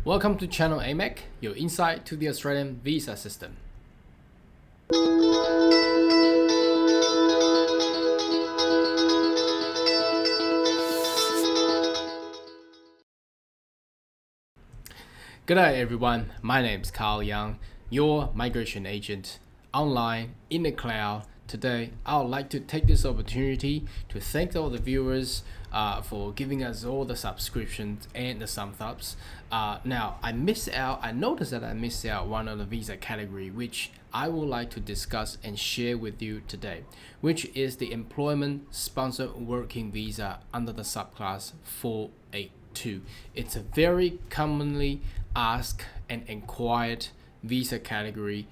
Welcome to channel AMEC, your insight to the Australian visa system. G'day everyone, my name is Carl Young, your migration agent, online, in the cloud. Today, I would like to take this opportunity to thank all the viewers for giving us all the subscriptions and the thumbs ups. Now, I noticed that I missed out one of the visa category, which I would like to discuss and share with you today, which is the employment sponsored working visa under the subclass 482. It's a very commonly asked and inquired visa category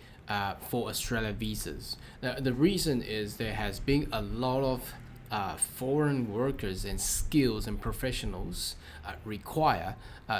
for Australia visas. Now, the reason is there has been a lot of foreign workers and skills and professionals require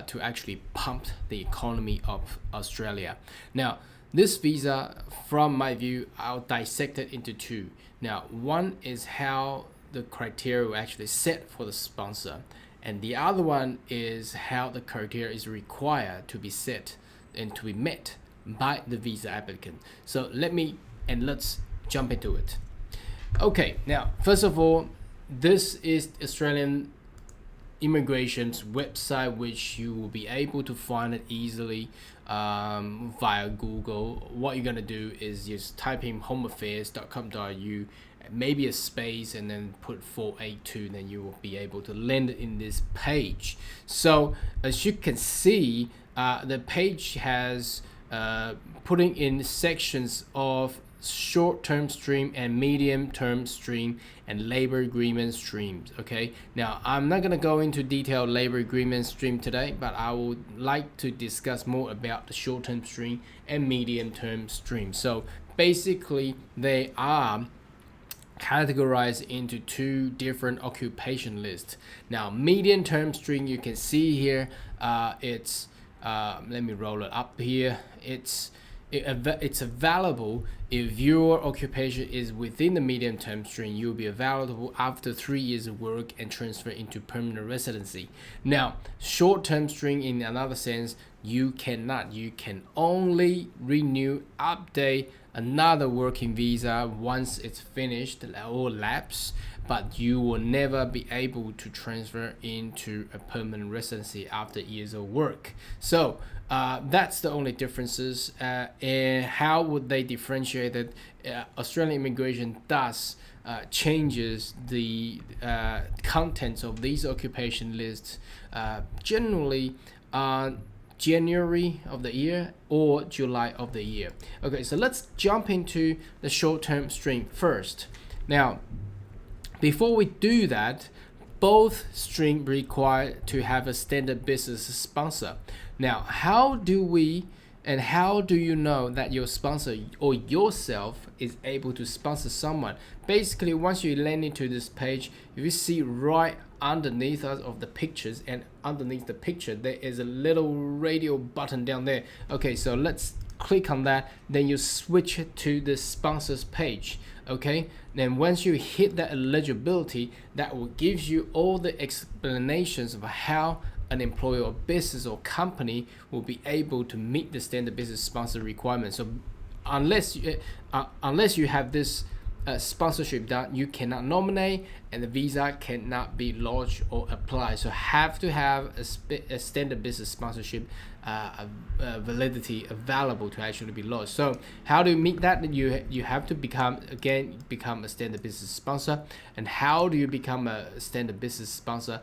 to actually pump the economy of Australia. Now, this visa, from my view, I'll dissect it into two. Now, one is how the criteria were actually set for the sponsor, and the other one is how the criteria is required to be set and to be met by the visa applicant. So let's jump into it. Okay, now first of all, this is Australian immigration's website, which you will be able to find it easily via Google. What you're gonna do is just type in homeaffairs.com.au, maybe a space, and then put 482, then you will be able to land in this page. So as you can see, the page has putting in sections of short-term stream and medium-term stream and labor agreement streams. Okay, now I'm not going to go into detailed labor agreement stream today, but I would like to discuss more about the short-term stream and medium-term stream. So basically they are categorized into two different occupation lists. Now, medium-term stream, you can see here, it's let me roll it up here. It's available if your occupation is within the medium-term stream. You'll be available after 3 years of work and transfer into permanent residency. Now, short-term stream, in another sense, you cannot. You can only renew, update another working visa once it's finished or lapsed, but you will never be able to transfer into a permanent residency after years of work. So that's the only differences. And how would they differentiate it? Australian immigration does changes the contents of these occupation lists generally on January of the year or July of the year. Okay, so let's jump into the short-term stream first. Now, before we do that, both stream require to have a standard business sponsor. Now, how do you know that your sponsor or yourself is able to sponsor someone? Basically, once you land into this page, if you see right underneath us of the pictures, and underneath the picture there is a little radio button down there. Okay, so let's click on that, then you switch it to the sponsors page. Okay, then once you hit that eligibility, that will give you all the explanations of how an employer or business or company will be able to meet the standard business sponsor requirements. So unless you have this sponsorship done, you cannot nominate, and the visa cannot be lodged or applied. So have to have a standard business sponsorship validity available to actually be lodged. So how do you meet that? You have to become a standard business sponsor. And how do you become a standard business sponsor?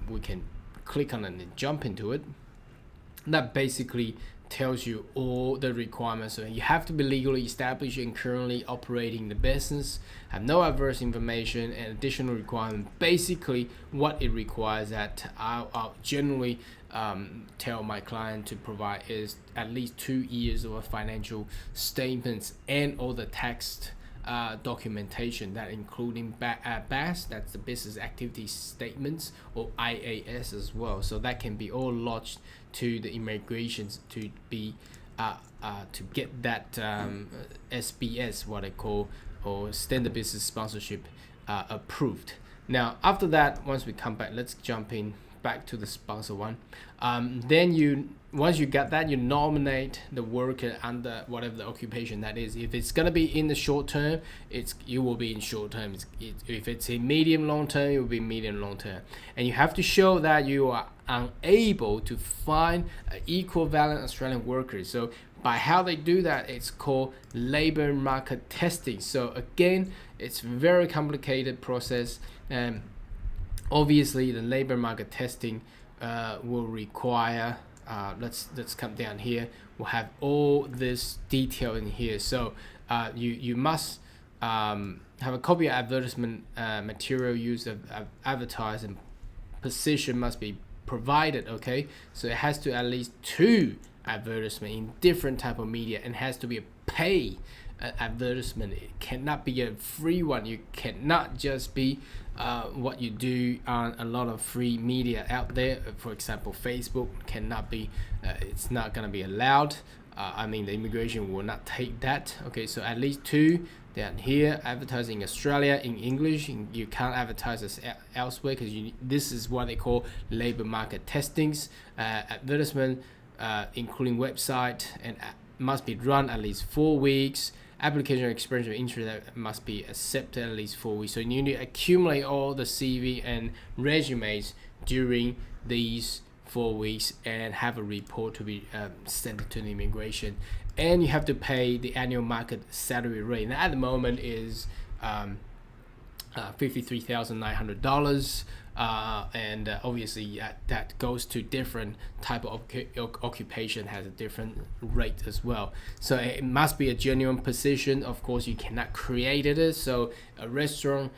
We can click on it and jump into it. That basically tells you all the requirements. So you have to be legally established and currently operating the business, have no adverse information, and additional requirement. Basically what it requires that I'll generally tell my client to provide is at least 2 years of financial statements and all the tax documentation, that including BAS, that's the business activity statements, or IAS as well. So that can be all lodged to the immigrations to be to get that SBS, what I call, or standard business sponsorship approved. Now after that, once we come back, let's jump in back to the sponsor one. Then once you got that, you nominate the worker under whatever the occupation that is. If it's gonna be in the short term, you will be in short term. If it's in medium long term, it will be medium long term. And you have to show that you are unable to find equivalent Australian workers. So by how they do that, it's called labor market testing. So again, it's very complicated process, and obviously the labor market testing will require let's come down here. We'll have all this detail in here. So you must have a copy of advertisement material used of advertising position must be provided. Okay, so it has to at least 2 advertisement in different type of media, and has to be a pay advertisement. It cannot be a free one. You cannot just be what you do on a lot of free media out there. For example, Facebook cannot be it's not gonna be allowed. I mean, the immigration will not take that. Okay, so at least 2. Down here, advertising Australia in English. You can't advertise this elsewhere, because this is what they call labor market testings. Advertisement including website, and must be run at least 4 weeks. Application or expression of interest must be accepted at least 4 weeks. So you need to accumulate all the CV and resumes during these 4 weeks and have a report to be sent to the immigration. And you have to pay the annual market salary rate. And at the moment is $53,900. And obviously that goes to different type of occupation, has a different rate as well. So it must be a genuine position. Of course, you cannot create it. So a restaurant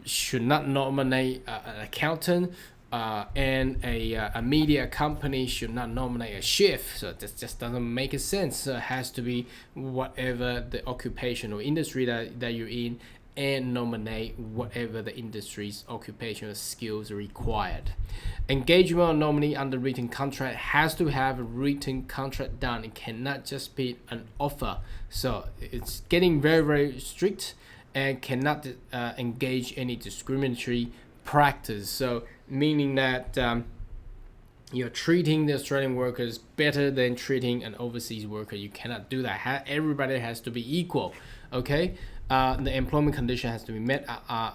should not nominate an accountant, and a media company should not nominate a chef. So this just doesn't make sense. So it has to be whatever the occupation or industry that you're in, and nominate whatever the industry's occupational skills are required. Engagement or nominee under written contract has to have a written contract done. It cannot just be an offer. So it's getting very, very strict, and cannot engage any discriminatory practice. So meaning that you're treating the Australian workers better than treating an overseas worker. You cannot do that. Everybody has to be equal. Okay. The employment condition has to be met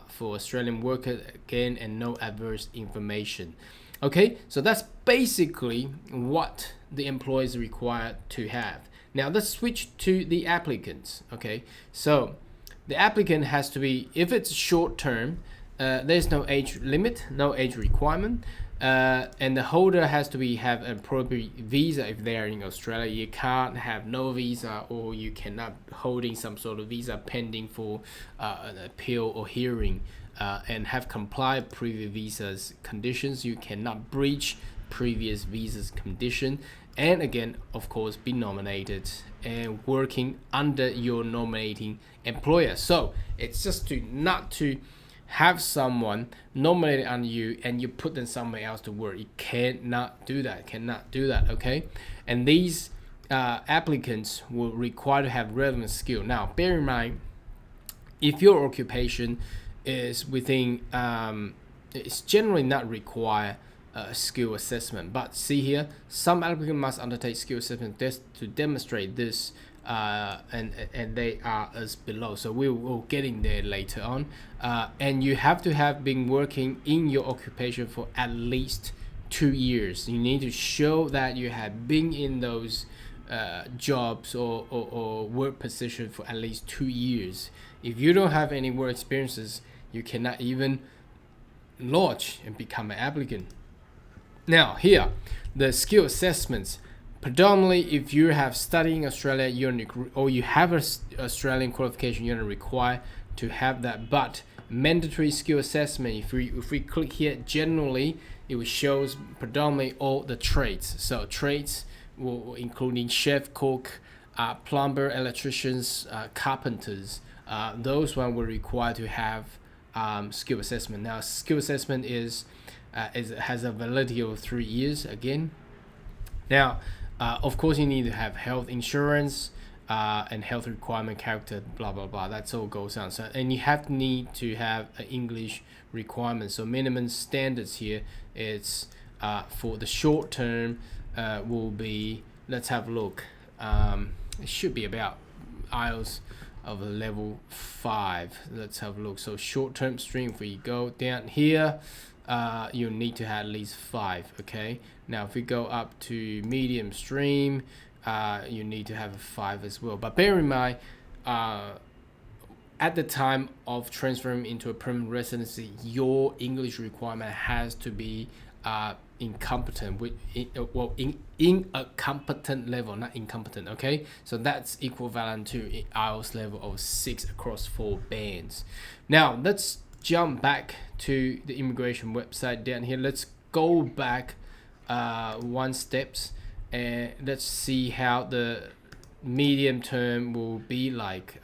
for Australian workers again, and no adverse information. Okay, so that's basically what the employers require to have. Now let's switch to the applicants. Okay, so the applicant has to be, if it's short term, there's no age limit, no age requirement. And the holder has to have an appropriate visa if they're in Australia. You can't have no visa, or you cannot holding some sort of visa pending for an appeal or hearing, and have complied previous visas conditions. You cannot breach previous visas condition, and again, of course, be nominated and working under your nominating employer. So it's just not to have someone nominated on you and you put them somewhere else to work. You cannot do that. Okay, and these applicants will require to have relevant skill. Now bear in mind, if your occupation is within it's generally not require skill assessment, but see here, some applicant must undertake skill assessment to demonstrate this, and they are as below. So we will get in there later on, and you have to have been working in your occupation for at least 2 years. You need to show that you have been in those jobs or work position for at least 2 years. If you don't have any work experiences, you cannot even lodge and become an applicant. Now here, the skill assessments. Predominantly, if you have studied in Australia, or you have an Australian qualification, you're required to have that. But mandatory skill assessment, if we click here, generally it will shows predominantly all the trades. So trades will including chef, cook, plumber, electricians, carpenters. Those one will require to have skill assessment. Now skill assessment has a validity of 3 years again. Now of course you need to have health insurance and health requirement character, blah blah blah. That's all goes on. So, and you need to have an English requirement. So minimum standards here, it's For the short term will be, let's have a look, it should be about IELTS of a level 5. Let's have a look. So short term stream, if we go down here, you need to have at least 5. Okay, now if we go up to medium stream, you need to have a 5 as well. But bear in mind, at the time of transferring into a permanent residency, your English requirement has to be incompetent in a competent level, not incompetent. Okay, so that's equivalent to IELTS level of 6 across 4 bands. Now let's jump back to the immigration website down here. Let's go back 1 steps and let's see how the medium term will be like.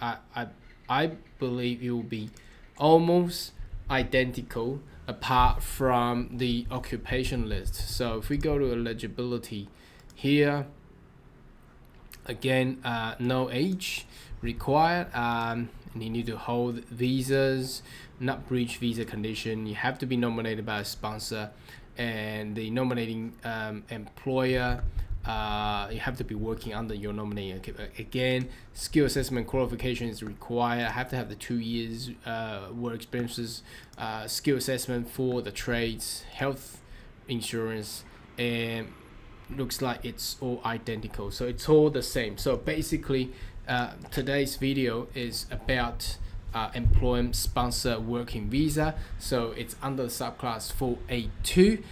I believe it will be almost identical apart from the occupation list. So if we go to eligibility here, again, no age required, and you need to hold visas, not breach visa condition. You have to be nominated by a sponsor, and the nominating employer, you have to be working under your nominee. Again, skill assessment qualification is required. I have to have the 2 years work experiences, skill assessment for the trades, health insurance, and looks like it's all identical. So it's all the same. So basically, today's video is about employment sponsor working visa. So it's under the subclass 4A2.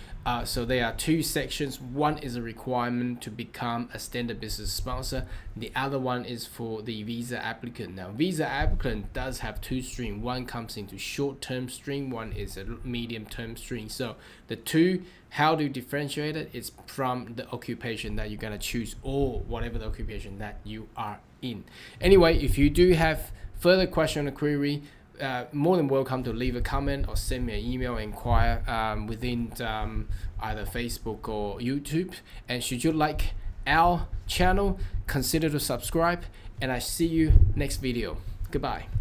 So there are 2 sections. One is a requirement to become a standard business sponsor. The other one is for the visa applicant. Now, visa applicant does have 2 streams. One comes into short-term stream. One is a medium-term stream. So the 2, how to differentiate it is from the occupation that you're gonna choose, or whatever the occupation that you are in. Anyway, if you do have further question or query, more than welcome to leave a comment or send me an email, inquire within either Facebook or YouTube. And should you like our channel, consider to subscribe, and I see you next video. Goodbye.